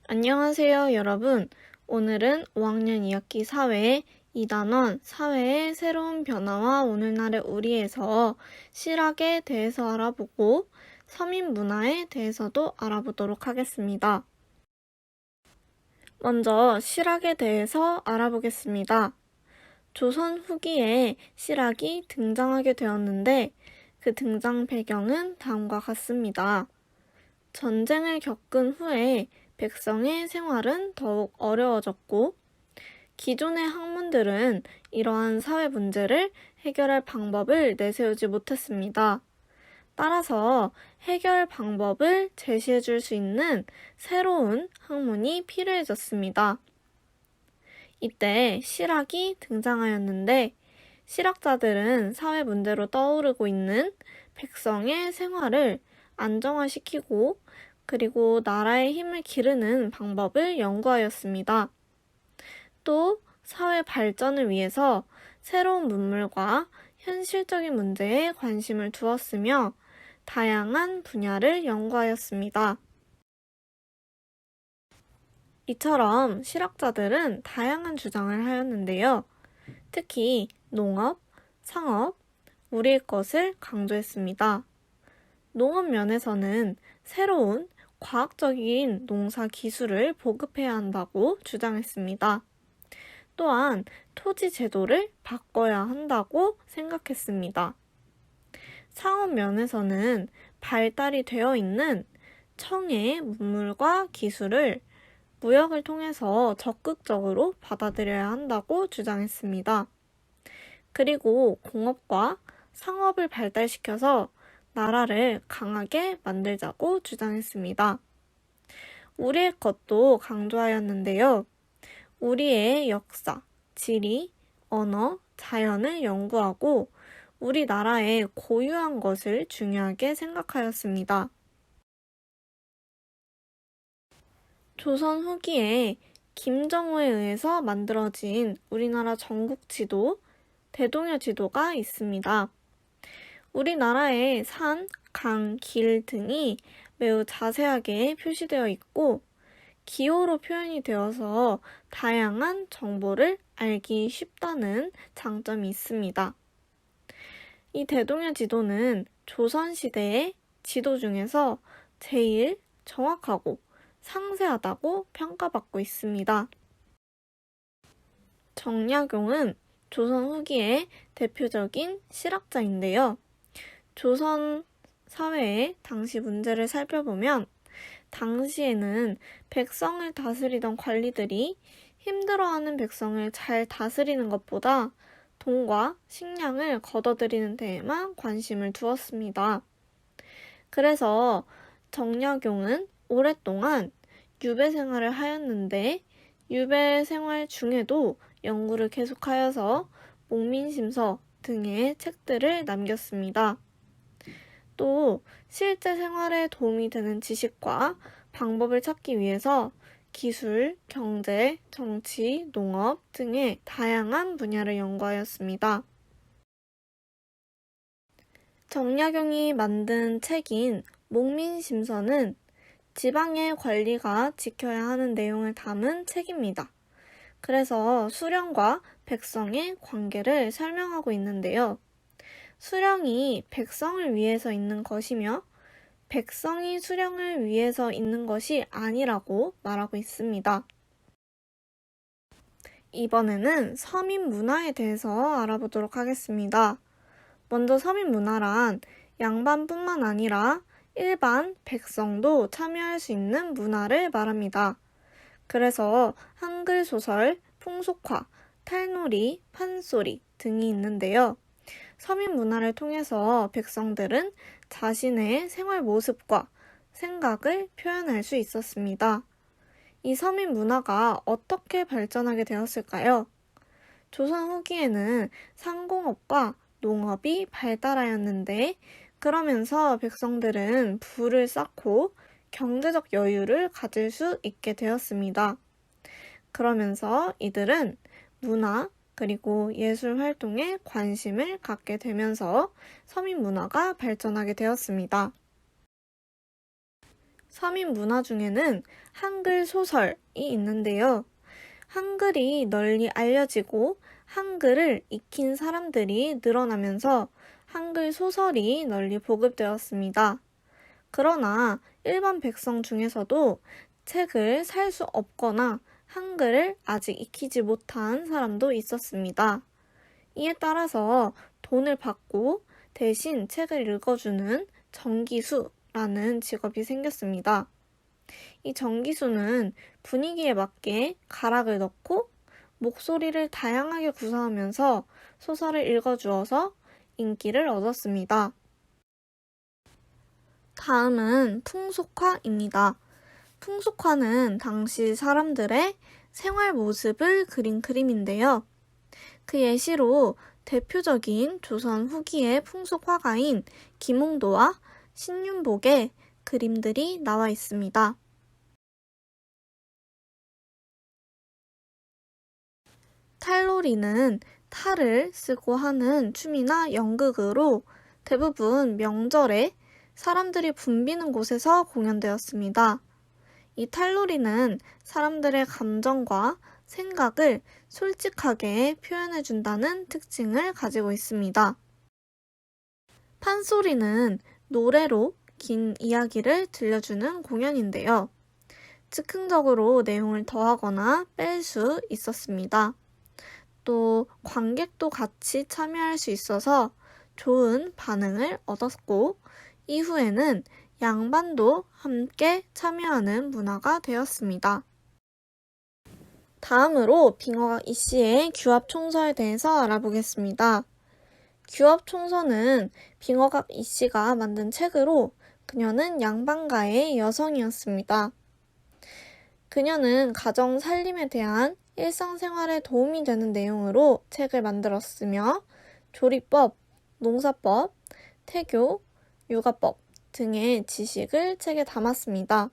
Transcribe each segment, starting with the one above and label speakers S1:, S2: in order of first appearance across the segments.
S1: 안녕하세요, 여러분. 오늘은 5학년 2학기 사회 2단원 사회의 새로운 변화와 오늘날의 우리에서 실학에 대해서 알아보고 서민 문화에 대해서도 알아보도록 하겠습니다. 먼저 실학에 대해서 알아보겠습니다. 조선 후기에 실학이 등장하게 되었는데 그 등장 배경은 다음과 같습니다. 전쟁을 겪은 후에 백성의 생활은 더욱 어려워졌고 기존의 학문들은 이러한 사회 문제를 해결할 방법을 내세우지 못했습니다. 따라서 해결 방법을 제시해 줄 수 있는 새로운 학문이 필요해졌습니다. 이때 실학이 등장하였는데 실학자들은 사회 문제로 떠오르고 있는 백성의 생활을 안정화시키고 그리고 나라의 힘을 기르는 방법을 연구하였습니다. 또 사회 발전을 위해서 새로운 문물과 현실적인 문제에 관심을 두었으며 다양한 분야를 연구하였습니다. 이처럼 실학자들은 다양한 주장을 하였는데요. 특히 농업, 상업, 우리의 것을 강조했습니다. 농업 면에서는 새로운 과학적인 농사 기술을 보급해야 한다고 주장했습니다. 또한 토지 제도를 바꿔야 한다고 생각했습니다. 상업 면에서는 발달이 되어 있는 청의 문물과 기술을 무역을 통해서 적극적으로 받아들여야 한다고 주장했습니다. 그리고 공업과 상업을 발달시켜서 나라를 강하게 만들자고 주장했습니다. 우리의 것도 강조하였는데요. 우리의 역사, 지리, 언어, 자연을 연구하고 우리나라의 고유한 것을 중요하게 생각하였습니다. 조선 후기에 김정우에 의해서 만들어진 우리나라 전국지도, 대동여 지도가 있습니다. 우리나라의 산, 강, 길 등이 매우 자세하게 표시되어 있고 기호로 표현이 되어서 다양한 정보를 알기 쉽다는 장점이 있습니다. 이 대동여 지도는 조선시대의 지도 중에서 제일 정확하고 상세하다고 평가받고 있습니다. 정약용은 조선 후기의 대표적인 실학자인데요. 조선 사회의 당시 문제를 살펴보면 당시에는 백성을 다스리던 관리들이 힘들어하는 백성을 잘 다스리는 것보다 돈과 식량을 걷어들이는 데에만 관심을 두었습니다. 그래서 정약용은 오랫동안 유배 생활을 하였는데 유배 생활 중에도 연구를 계속하여서 목민심서 등의 책들을 남겼습니다. 또 실제 생활에 도움이 되는 지식과 방법을 찾기 위해서 기술, 경제, 정치, 농업 등의 다양한 분야를 연구하였습니다. 정약용이 만든 책인 목민심서는 지방의 관리가 지켜야 하는 내용을 담은 책입니다. 그래서 수령과 백성의 관계를 설명하고 있는데요. 수령이 백성을 위해서 있는 것이며 백성이 수령을 위해서 있는 것이 아니라고 말하고 있습니다. 이번에는 서민 문화에 대해서 알아보도록 하겠습니다. 먼저 서민 문화란 양반뿐만 아니라 일반 백성도 참여할 수 있는 문화를 말합니다. 그래서 한글 소설, 풍속화, 탈놀이, 판소리 등이 있는데요. 서민 문화를 통해서 백성들은 자신의 생활 모습과 생각을 표현할 수 있었습니다. 이 서민 문화가 어떻게 발전하게 되었을까요? 조선 후기에는 상공업과 농업이 발달하였는데 그러면서 백성들은 부를 쌓고 경제적 여유를 가질 수 있게 되었습니다. 그러면서 이들은 문화, 그리고 예술 활동에 관심을 갖게 되면서 서민 문화가 발전하게 되었습니다. 서민 문화 중에는 한글 소설이 있는데요. 한글이 널리 알려지고 한글을 익힌 사람들이 늘어나면서 한글 소설이 널리 보급되었습니다. 그러나 일반 백성 중에서도 책을 살 수 없거나 한글을 아직 익히지 못한 사람도 있었습니다. 이에 따라서 돈을 받고 대신 책을 읽어주는 정기수라는 직업이 생겼습니다. 이 정기수는 분위기에 맞게 가락을 넣고 목소리를 다양하게 구사하면서 소설을 읽어주어서 인기를 얻었습니다. 다음은 풍속화입니다. 풍속화는 당시 사람들의 생활 모습을 그린 그림인데요. 그 예시로 대표적인 조선 후기의 풍속화가인 김홍도와 신윤복의 그림들이 나와 있습니다. 탈놀이는 탈을 쓰고 하는 춤이나 연극으로 대부분 명절에 사람들이 붐비는 곳에서 공연되었습니다. 이 탈놀이는 사람들의 감정과 생각을 솔직하게 표현해준다는 특징을 가지고 있습니다. 판소리는 노래로 긴 이야기를 들려주는 공연인데요. 즉흥적으로 내용을 더하거나 뺄 수 있었습니다. 또 관객도 같이 참여할 수 있어서 좋은 반응을 얻었고 이후에는 양반도 함께 참여하는 문화가 되었습니다. 다음으로 빙어각 이씨의 규합총서에 대해서 알아보겠습니다. 규합총서는 빙어각 이씨가 만든 책으로 그녀는 양반가의 여성이었습니다. 그녀는 가정 살림에 대한 일상생활에 도움이 되는 내용으로 책을 만들었으며 조리법, 농사법, 태교, 육아법 등의 지식을 책에 담았습니다.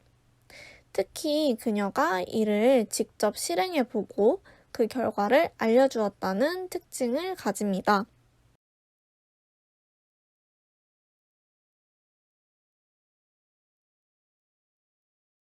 S1: 특히 그녀가 이를 직접 실행해보고 그 결과를 알려주었다는 특징을 가집니다.